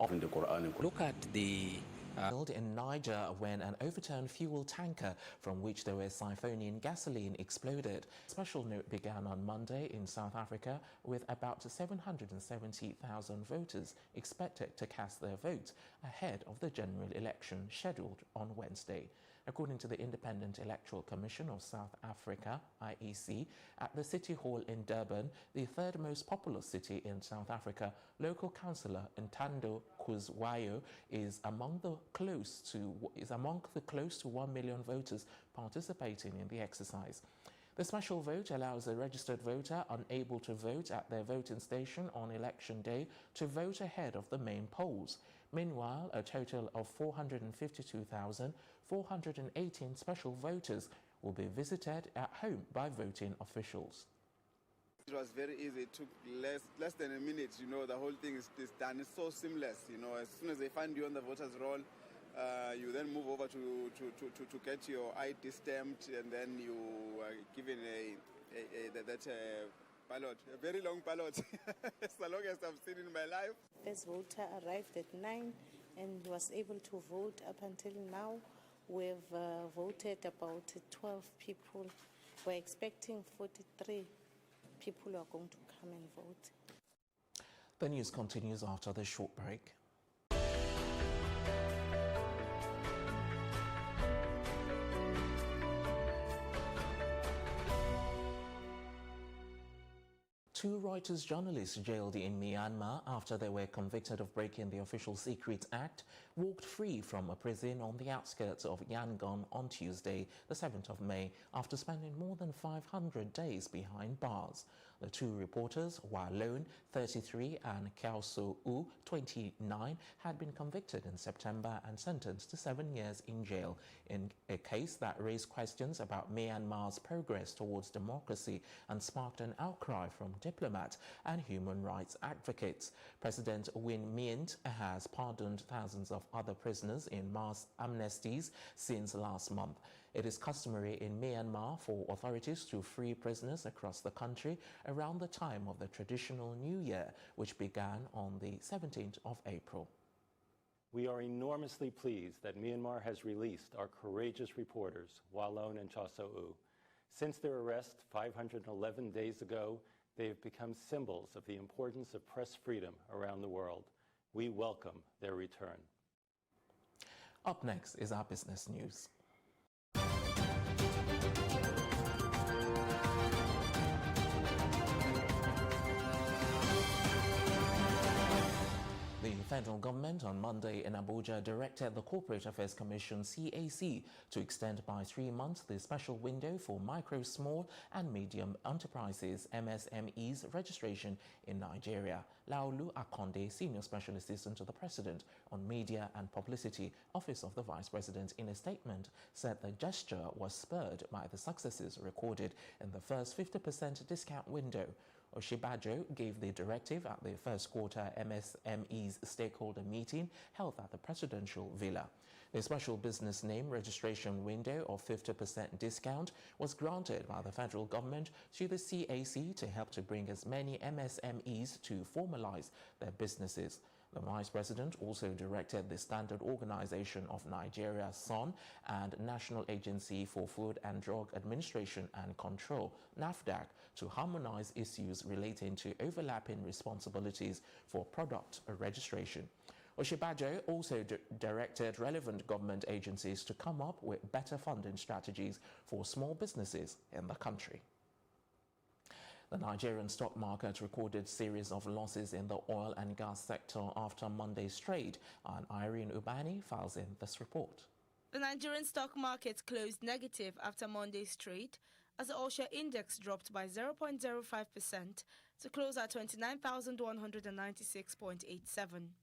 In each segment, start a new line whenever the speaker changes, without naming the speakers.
in the Quran.
Look at the in Niger when an overturned fuel tanker from which there was siphonian gasoline exploded. Special note began on Monday in South Africa with about 770,000 voters expected to cast their votes ahead of the general election scheduled on Wednesday. According to the Independent Electoral Commission of South Africa, IEC, at the City Hall in Durban, the third most populous city in South Africa, local councillor Ntando Kuzwayo is among the close to 1 million voters participating in the exercise. The special vote allows a registered voter unable to vote at their voting station on election day to vote ahead of the main polls. Meanwhile, a total of 452,418 special voters will be visited at home by voting officials.
It was very easy. It took less than a minute. You know, the whole thing is done. It's so seamless. You know, as soon as they find you on the voters' roll, you then move over to get your ID stamped, and then you are given that ballot, a very long ballot. It's the longest I've seen in my life.
First voter arrived at 9 and was able to vote. Up until now, we've voted about 12 people. We're expecting 43 people who are going to come and vote.
The news continues after the short break. Two Reuters journalists jailed in Myanmar after they were convicted of breaking the Official Secrets Act walked free from a prison on the outskirts of Yangon on Tuesday, the 7th of May, after spending more than 500 days behind bars. The two reporters, Hua Lone, 33, and Kiao So-u, 29, had been convicted in September and sentenced to 7 years in jail in a case that raised questions about Myanmar's progress towards democracy and sparked an outcry from diplomats and human rights advocates. President Win Myint has pardoned thousands of other prisoners in mass amnesties since last month. It is customary in Myanmar for authorities to free prisoners across the country around the time of the traditional New Year, which began on the 17th of April.
We are enormously pleased that Myanmar has released our courageous reporters, Hua Lone and Kiao So-u. Since their arrest 511 days ago, they have become symbols of the importance of press freedom around the world. We welcome their return.
Up next is our business news. The federal government on Monday in Abuja directed the Corporate Affairs Commission (CAC) to extend by 3 months the special window for micro, small and medium enterprises (MSMEs) registration in Nigeria. Laolu Akonde, Senior Special Assistant to the President on Media and Publicity, Office of the Vice President, in a statement said the gesture was spurred by the successes recorded in the first 50% discount window. Oshibajo gave the directive at the first quarter MSMEs stakeholder meeting held at the Presidential Villa. The special business name registration window of 50% discount was granted by the federal government to the CAC to help to bring as many MSMEs to formalize their businesses. The Vice President also directed the Standard Organization of Nigeria (SON) and National Agency for Food and Drug Administration and Control (NAFDAC) to harmonize issues relating to overlapping responsibilities for product registration. Oshibajo also directed relevant government agencies to come up with better funding strategies for small businesses in the country. The Nigerian stock market recorded a series of losses in the oil and gas sector after Monday's trade, and Irene Ubani files in this report.
The Nigerian stock market closed negative after Monday's trade, as the All-Share Index dropped by 0.05% to close at 29,196.87.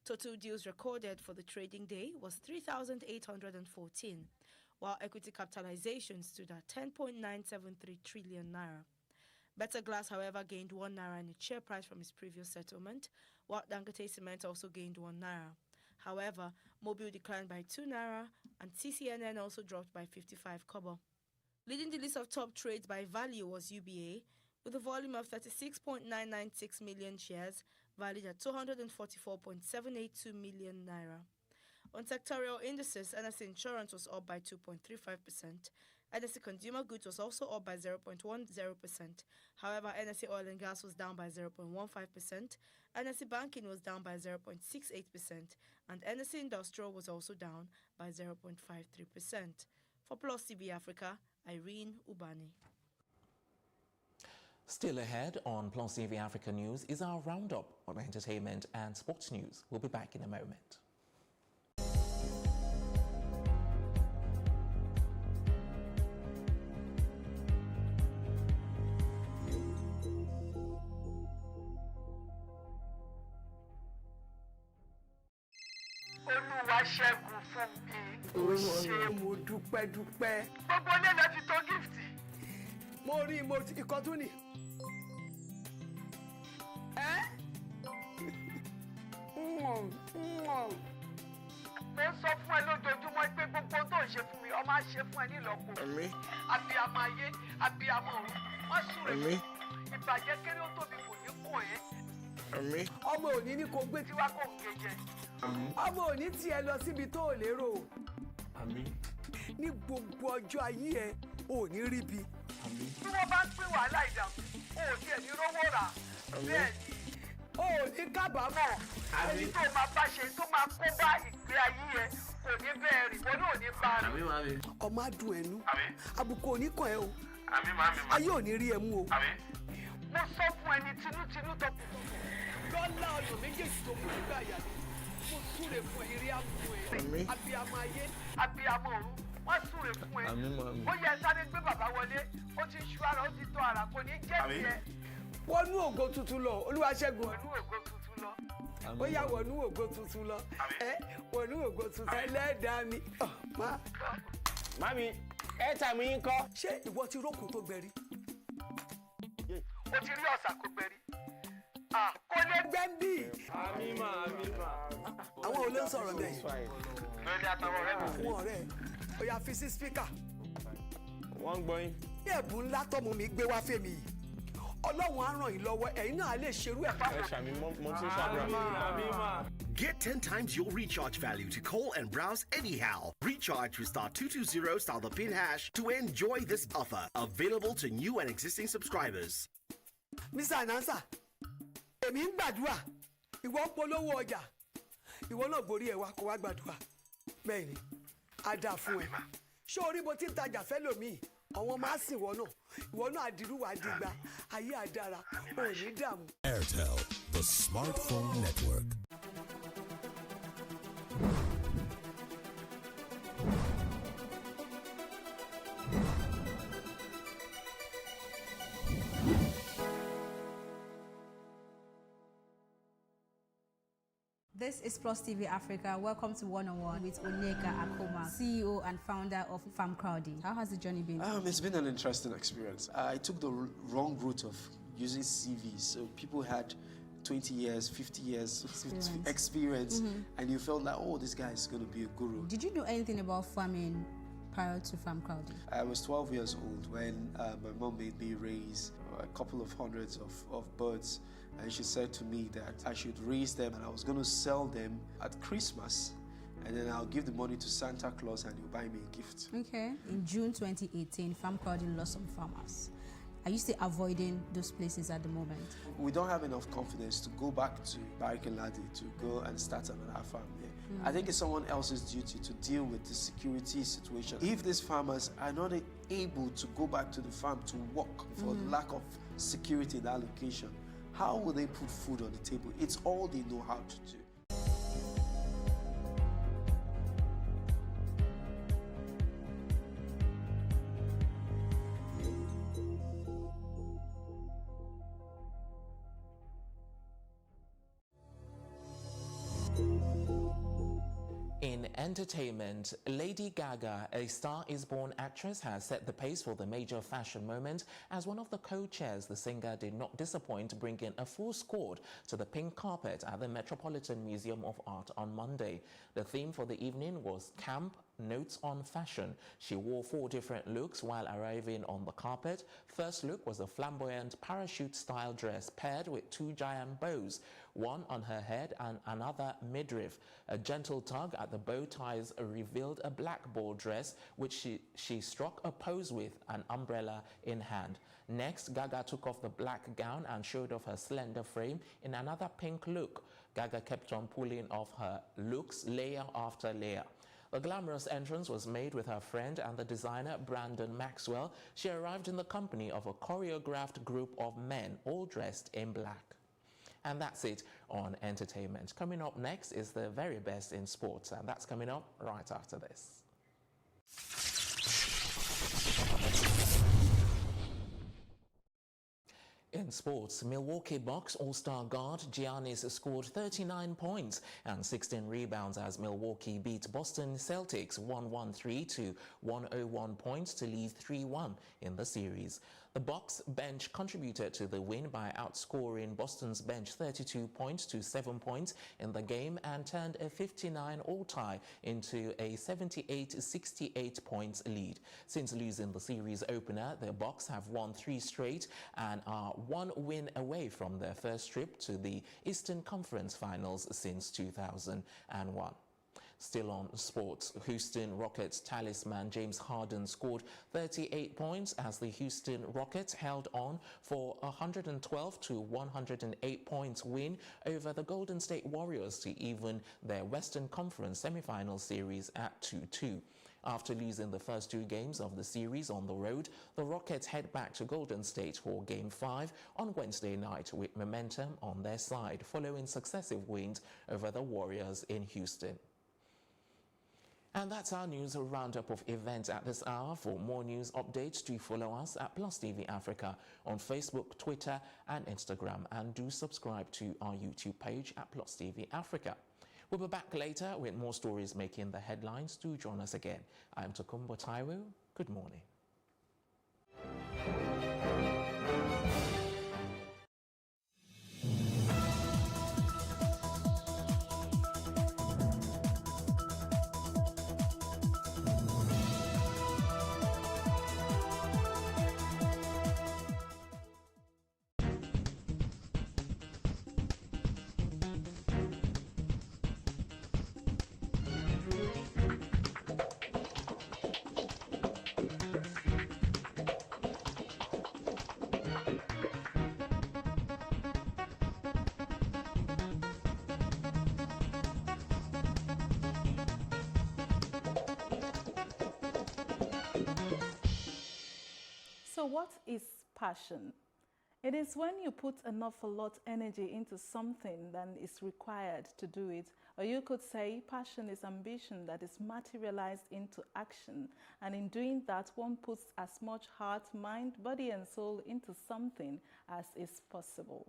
Total deals recorded for the trading day was 3,814, while equity capitalization stood at 10.973 trillion naira. Better Glass, however, gained 1 naira in its share price from its previous settlement, while Dangote Cement also gained 1 naira. However, Mobil declined by 2 naira, and TCNN also dropped by 55 kobo. Leading the list of top trades by value was UBA, with a volume of 36.996 million shares valued at 244.782 million naira. On sectorial indices, NSE Insurance was up by 2.35%. NSE Consumer Goods was also up by 0.10%. However, NSE Oil and Gas was down by 0.15%. NSE Banking was down by 0.68%. And NSE Industrial was also down by 0.53%. For Plus TV Africa, Irene Ubani.
Still ahead on Plus TV Africa News is our roundup of entertainment and sports news. We'll be back in a moment.
Olúwaṣẹ́gun fún mi. Ó ṣé mo dúpẹ́. Gbogbo ilé lẹ fi tó gift. Mo rí ikọ̀ tún ni. Mo sọ fún ẹ lójoojúmọ́ pé gbogbo tó ń ṣe fún mi, ọmọ á ṣe fún ẹ nílọ́po. Abiyamọ ayé, abiyamọ ọ̀run, wọ́n súre. Ìbàjẹ́ kéré ó tóbi kò ní kàn ẹ́. Ọmọ òní ní kò gbé tiwa kò gé jẹ. Ọmọ òní tí ẹ lọ síbi tó ò lérò. Ní gbogbo ọjọ́ ayé ẹ ò ní ríbi. Bí wọ́n bá ń pín wàhálà ìdààmú, ò tiẹ̀ ní rówó rà. Bẹ́ẹ̀ ni, ò ní kábàámọ̀. Ẹni tó máa bá ṣe tó máa kó bá ìgbé ayé ẹ kò ní bẹ́ẹ̀ rìn, wọ́n náà ò ní bá rìn. Ọmọ á dùn ẹnu. Àbùkù ò ní kàn ẹ́ o. Ayé ò ní rí ẹ mú o. Mo sọ fún ẹni tinútinú tọkùtọkù. Lọ́lá ọyàn méjèèjì tó kù nígbà yà ni. Mo súre fún ẹ, eré àbùkù ẹ. Abiyamọ ayé, abiyamọ ọ̀run, wọ́n súre fún ẹ. Ó yẹ sáré gbé bàbá wọlé, ó ti ṣú ara, ó ti tọ́ ara, kò ní jẹ́ tiẹ̀. Wọnú ògo tuntun lọ, Olúwaṣẹ́gun. Wọnú ògo tuntun lọ. Ó yá wọnú ògo tuntun lọ. Wọnú ògo tuntun. Ẹlẹ́dàá mi.
Mami, airtime yín kọ́.
Ṣé ìwọ ti rókun tó gbẹ̀rí? O ti rí ọ̀sà kó gbẹ̀rí. Kò lè gbẹ́ bí.
Àmímà.
Àwọn olè ń sọ̀rọ̀ bẹ́ẹ̀.
Lórí àtàwọn ọ̀rẹ́ mi.
Àwọn ọ̀rẹ́ ẹ̀ ó yá fi sí spíkà.
Wọ́n ń gbọ́ yín.
Ní ẹ̀bùn ńlá tọ́mọ mi gbé wá fèmí yìí. Ọlọ́run á ràn yín lọ́wọ́, ẹ̀yin náà lè ṣerú ẹ̀ fáwọn.
Ẹ ṣàmì mo ti ṣàdúrà. Àmímà.
Get 10 times your recharge value to call and browse anyhow. Recharge with *220 star the pin hash to enjoy this offer. Available to new and existing subscribers.
Mr. Anansa, èmi ń gbàdúrà, ìwọ ń polówó ọjà, ìwọ náà borí ẹ̀ wá kó wá gbàdúrà. Bẹ́ẹ̀ ni, á dáa fún ẹ. Ṣé orí bó ti ń tajà fẹ́ lòmíì? Àwọn máa sìn ìwọ náà àdìrú wà á dìgbà, ayé àdára, ò ní dààmú.
Airtel, the smartphone network.
This is Plus TV Africa. Welcome to One on One with Onyeka Akoma, CEO and founder of FarmCrowdy. How has the journey been?
It's been an interesting experience. I took the wrong route of using CVs. So people had 20 years, 50 years experience, and you felt like, oh, this guy is going to be a guru.
Did you know anything about farming prior to FarmCrowdy?
I was 12 years old when my mom made me raise a couple of hundreds of birds. And she said to me that I should raise them and I was going to sell them at Christmas. And then I'll give the money to Santa Claus and he'll buy me a gift.
Okay. In June 2018, FarmCrowdy lost some farmers. Are you still avoiding those places at the moment?
We don't have enough confidence to go back to Barrack Ladi to go and start another farm there. I think it's someone else's duty to deal with the security situation. If these farmers are not able to go back to the farm to work for lack of security in that location, how will they put food on the table? It's all they know how to do.
In entertainment, Lady Gaga, a Star is Born actress, has set the pace for the major fashion moment. As one of the co-chairs, the singer did not disappoint, bringing a full squad to the pink carpet at the Metropolitan Museum of Art on Monday. The theme for the evening was Camp, notes on fashion. She wore 4 different looks while arriving on the carpet. First look was a flamboyant parachute-style dress paired with 2 giant bows, one on her head and another midriff. A gentle tug at the bow ties revealed a black ball dress, which she struck a pose with, an umbrella in hand. Next, Gaga took off the black gown and showed off her slender frame in another pink look. Gaga kept on pulling off her looks layer after layer. The glamorous entrance was made with her friend and the designer Brandon Maxwell. She arrived in the company of a choreographed group of men, all dressed in black. And that's it on entertainment. Coming up next is the very best in sports, and that's coming up right after this. In sports, Milwaukee Bucks All-Star guard Giannis scored 39 points and 16 rebounds as Milwaukee beat Boston Celtics 113 to 101 points to lead 3-1 in the series. The Bucks bench contributed to the win by outscoring Boston's bench 32 points to 7 points in the game and turned a 59-all tie into a 78-68 points lead. Since losing the series opener, the Bucks have won 3 straight and are 1 win away from their first trip to the Eastern Conference Finals since 2001. Still on sports, Houston Rockets talisman James Harden scored 38 points as the Houston Rockets held on for a 112 to 108 points win over the Golden State Warriors to even their Western Conference semifinal series at 2-2. After losing the first 2 games of the series on the road, the Rockets head back to Golden State for Game 5 on Wednesday night with momentum on their side following successive wins over the Warriors in Houston. And that's our news roundup of events at this hour. For more news updates, do follow us at Plus TV Africa on Facebook, Twitter and Instagram, and do subscribe to our YouTube page at Plus TV Africa. We'll be back later with more stories making the headlines. Do join us again. I'm Tokumbo Taiwo. Good morning.
So what is passion? It is when you put an awful lot energy into something than is required to do it. Or you could say passion is ambition that is materialized into action. And in doing that, one puts as much heart, mind, body and soul into something as is possible.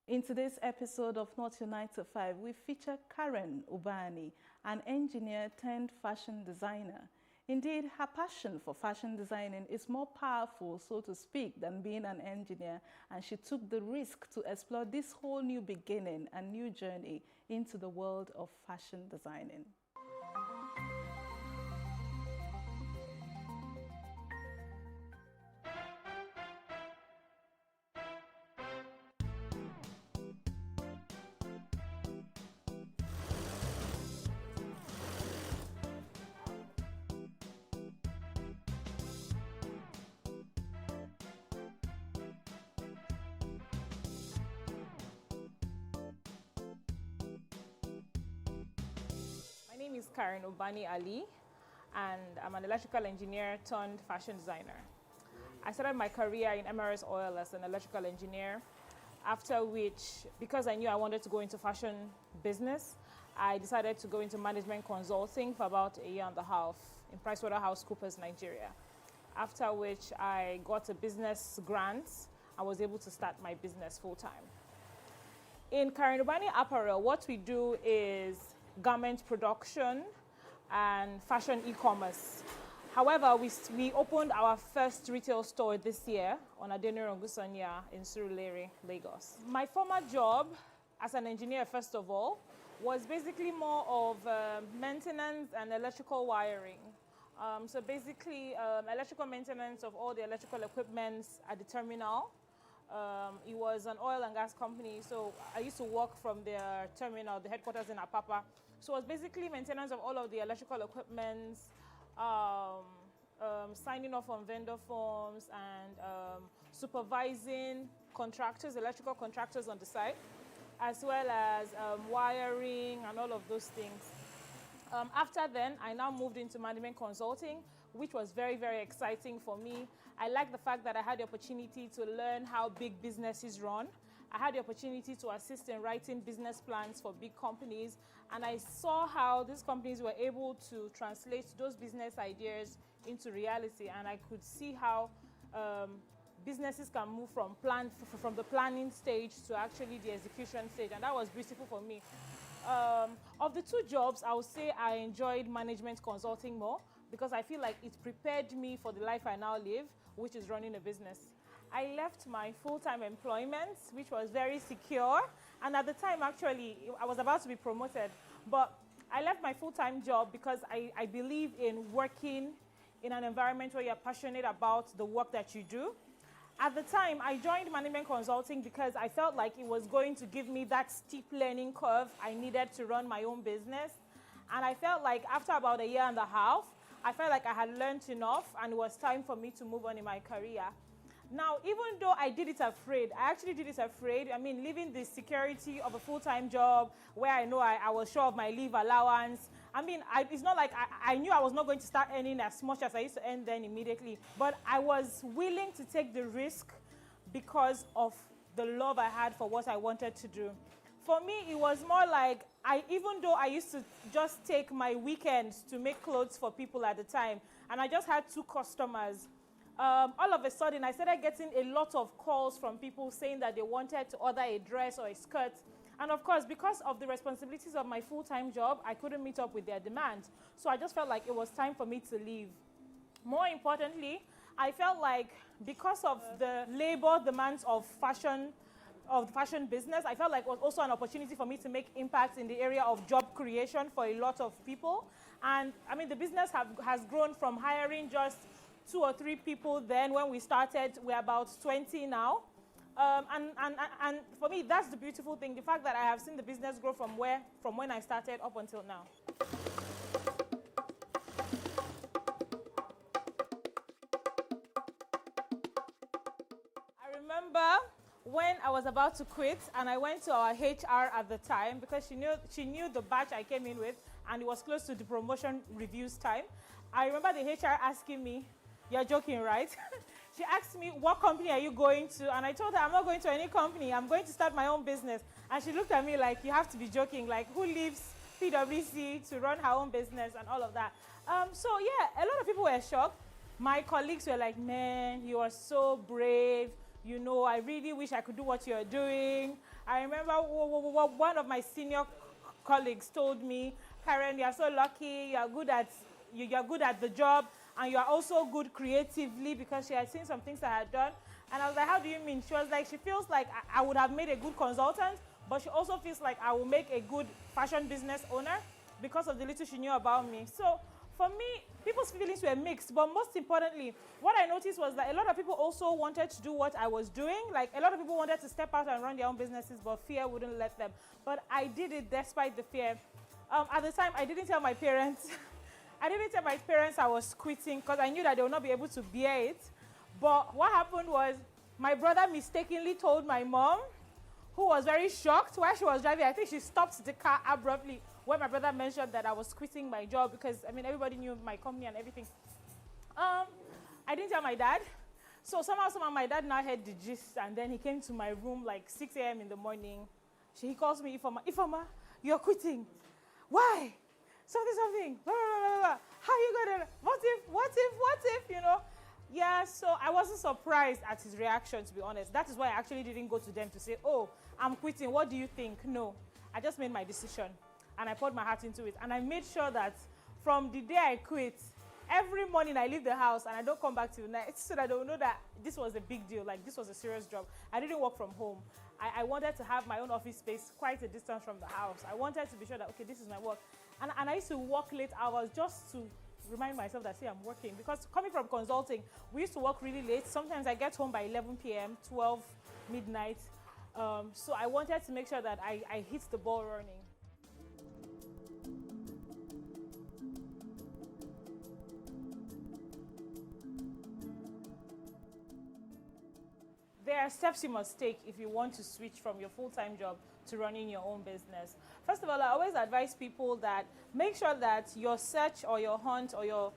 In today's episode of Not Your 9 to 5, we feature Karen Ubani, an engineer turned fashion designer. Indeed, her passion for fashion designing is more powerful, so to speak, than being an engineer, and she took the risk to explore this whole new beginning and new journey into the world of fashion designing. My name is Karen Ubani Ali, and I'm an electrical engineer turned fashion designer. I started my career in MRS Oil as an electrical engineer, after which, because I knew I wanted to go into fashion business, I decided to go into management consulting for about a 1.5 years in PricewaterhouseCoopers, Nigeria. After which I got a business grant and was able to start my business full-time. In Karen Ubani Apparel, what we do is garment production and fashion e-commerce. However, we opened our first retail store this year on Adeniran Gusanya in Surulere, Lagos. My former job as an engineer, first of all,
was basically more of maintenance and electrical wiring. So basically, electrical maintenance of all the electrical equipment at the terminal. It was an oil and gas company, so I used to work from their terminal, the headquarters in Apapa. So it was basically maintenance of all of the electrical equipment, signing off on vendor forms, and supervising contractors, electrical contractors on the site, as well as wiring and all of those things. After then, I now moved into management consulting, which was very, very exciting for me. I like the fact that I had the opportunity to learn how big businesses run. I had the opportunity to assist in writing business plans for big companies, and I saw how these companies were able to translate those business ideas into reality, and I could see how businesses can move from the planning stage to actually the execution stage, and that was beautiful for me. Of the two jobs, I would say I enjoyed management consulting more because I feel like it prepared me for the life I now live, which is running a business. I left my full-time employment, which was very secure, and at the time, actually, I was about to be promoted, but I left my full-time job because I believe in working in an environment where you're passionate about the work that you do. At the time, I joined management consulting because I felt like it was going to give me that steep learning curve I needed to run my own business. And I felt like after about a year and a half, I felt like I had learned enough and it was time for me to move on in my career. Now, even though I did it afraid, I actually did it afraid. I mean, leaving the security of a full-time job where I know I was sure of my leave allowance. I mean, it's not like I knew I was not going to start earning as much as I used to earn then immediately. But I was willing to take the risk because of the love I had for what I wanted to do. For me, it was more like, even though I used to just take my weekends to make clothes for people at the time, and I just had 2 customers, all of a sudden, I started getting a lot of calls from people saying that they wanted to order a dress or a skirt. And of course, because of the responsibilities of my full-time job, I couldn't meet up with their demands. So I just felt like it was time for me to leave. More importantly, I felt like because of the labor demands of the fashion business, I felt like it was also an opportunity for me to make impact in the area of job creation for a lot of people. And I mean, the business has grown from hiring just 2 or 3 people then when we started. We're about 20 now. And for me, that's the beautiful thing, the fact that I have seen the business grow from when I started up until now. I remember when I was about to quit and I went to our HR at the time because she knew the batch I came in with and it was close to the promotion reviews time. I remember the HR asking me, "You're joking, right?" She asked me, "What company are you going to?" And I told her, "I'm not going to any company. I'm going to start my own business." And she looked at me like, "You have to be joking. Like, who leaves PwC to run her own business and all of that?" So yeah, a lot of people were shocked. My colleagues were like, "Man, you are so brave. You know, I really wish I could do what you're doing." I remember one of my senior colleagues told me, "Karen, you're so lucky. You're good at the job. And you are also good creatively," because she had seen some things I had done. And I was like, "How do you mean?" She was like, she feels like I would have made a good consultant, but she also feels like I will make a good fashion business owner because of the little she knew about me. So for me, people's feelings were mixed, but most importantly, what I noticed was that a lot of people also wanted to do what I was doing. Like, a lot of people wanted to step out and run their own businesses, but fear wouldn't let them. But I did it despite the fear. At the time, I didn't tell my parents. I didn't tell my parents I was quitting because I knew that they would not be able to bear it. But what happened was my brother mistakenly told my mom, who was very shocked while she was driving. I think she stopped the car abruptly when my brother mentioned that I was quitting my job because, I mean, everybody knew my company and everything. I didn't tell my dad. So somehow my dad now heard the gist, and then he came to my room like 6 a.m. in the morning. He calls me, Ifeoma, you're quitting. Why? Something. Blah, blah, blah. How are you gonna? What if? You know? Yeah. So I wasn't surprised at his reaction, to be honest. That is why I actually didn't go to them to say, "Oh, I'm quitting. What do you think?" No, I just made my decision, and I poured my heart into it, and I made sure that from the day I quit, Every morning I leave the house and I don't come back till night so that they will know that this was a big deal, like this was a serious job. I didn't work from home. I wanted to have my own office space quite a distance from the house. I wanted to be sure that, okay, this is my work. And I used to work late hours just to remind myself that, see, I'm working. Because coming from consulting, we used to work really late. Sometimes I get home by 11 p.m., 12, midnight. So I wanted to make sure that I hit the ball running. There are steps you must take if you want to switch from your full-time job to running your own business. First of all, I always advise people that make sure that your search or your hunt or your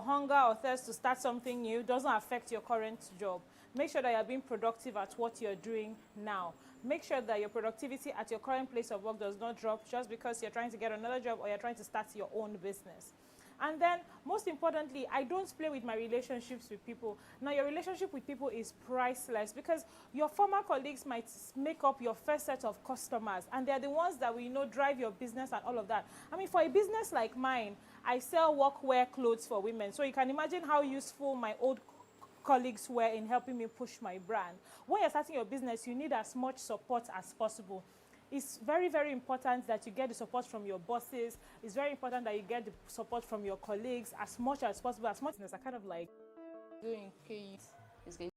hunger or thirst to start something new doesn't affect your current job. Make sure that you're being productive at what you're doing now. Make sure that your productivity at your current place of work does not drop just because you're trying to get another job or you're trying to start your own business. And then, most importantly, I don't play with my relationships with people. Now, your relationship with people is priceless because your former colleagues might make up your first set of customers, and they're the ones that will, drive your business and all of that. I mean, for a business like mine, I sell workwear clothes for women. So you can imagine how useful my old colleagues were in helping me push my brand. When you're starting your business, you need as much support as possible. It's very, very important that you get the support from your bosses. It's very important that you get the support from your colleagues as much as possible. As much as I kind of like doing KE is going